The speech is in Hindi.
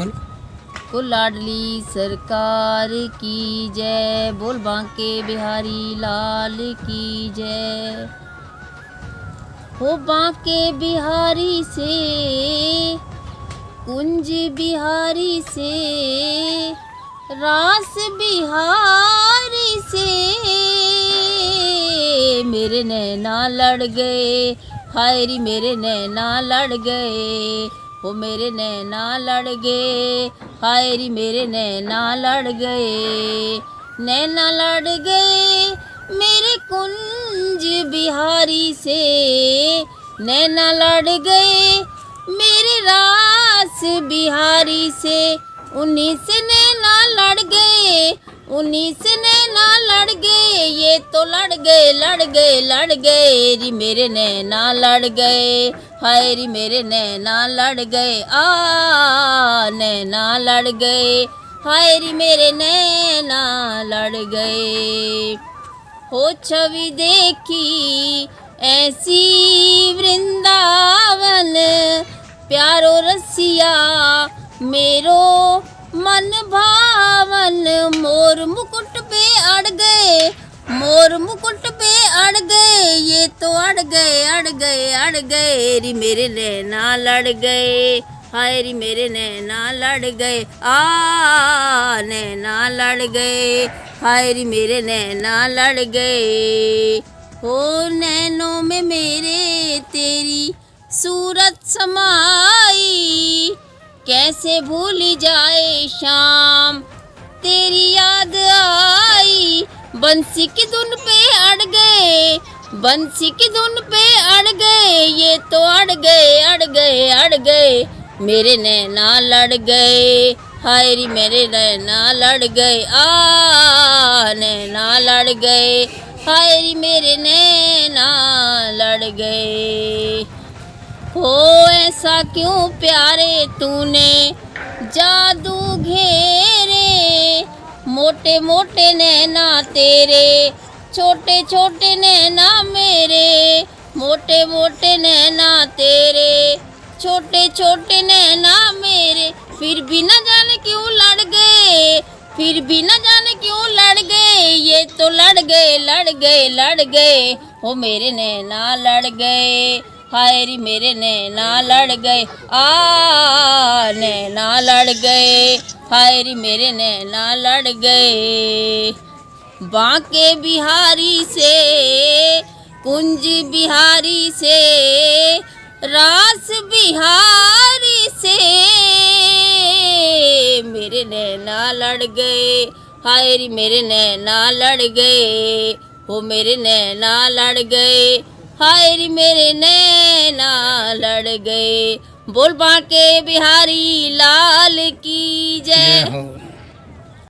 बोल। ओ लाडली सरकार की जय, बोल बांके बिहारी लाल की जय। हो बांके बिहारी से, कुंज बिहारी से, रास बिहारी से मेरे नैना लड़ गए, हाय री मेरे नैना लड़ गए। हो मेरे नैना लड़ गए, हाय री मेरे नैना लड़ गए। नैना लड़ गए मेरे कुंज बिहारी से, नैना लड़ गए मेरे रास बिहारी से। उन्हीं से नैना लड़ गए, उन्हीं से नैना लड़ गए। ये तो लड़ गए लड़ गए लड़ गए री मेरे नैना लड़ गए, हाय री मेरे नैना लड़ गए। नैना लड़ गए, हाय री मेरे नैना लड़ गए। हो छवि देखी ऐसी वृंदावन, प्यारो रसिया मेरो मन भावन। मोर मुकुट पे अड़ गए, मोर मुकुट पे अड़ गए। ये तो अड़ गए अड़ गए अड़ गए री मेरे नैना लड़ गए, हाय री मेरे नैना लड़ गए। नैना लड़ गए, हाय री मेरे नैना लड़ गए। हो नैनों में मेरे तेरी सूरत समाई, कैसे भूल जाए शाम तेरी याद आई। बंसी की धुन पे अड़ गए, बंसी की धुन पे अड़ गए। ये तो अड़ गए अड़ गए अड़ गए मेरे नैना लड़ गए, हाय री मेरे नैना लड़ गए। नैना लड़ गए, हाय री मेरे नैना लड़ गए। हो ऐसा क्यों प्यारे तूने जादू घेरे, मोटे मोटे नैना तेरे, छोटे छोटे नैना मेरे। मोटे मोटे नैना तेरे, छोटे छोटे नैना मेरे। फिर भी न जाने क्यों लड़ गए, फिर भी न जाने क्यों लड़ गए। ये तो लड़ गए लड़ गए लड़ गए हो मेरे नैना लड़ गए, हाय री मेरे नैना लड़ गए। नैना लड़ गए, हाय री मेरे नैना लड़ गए। बांके बिहारी से, कुंज बिहारी से, रास बिहारी से मेरे नैना लड़ गए, हाय री मेरे नैना लड़ गए। हो मेरे नैना लड़ गए, हाय री मेरे नैना लड़ गए। बोल बांके बिहारी लाल की जय।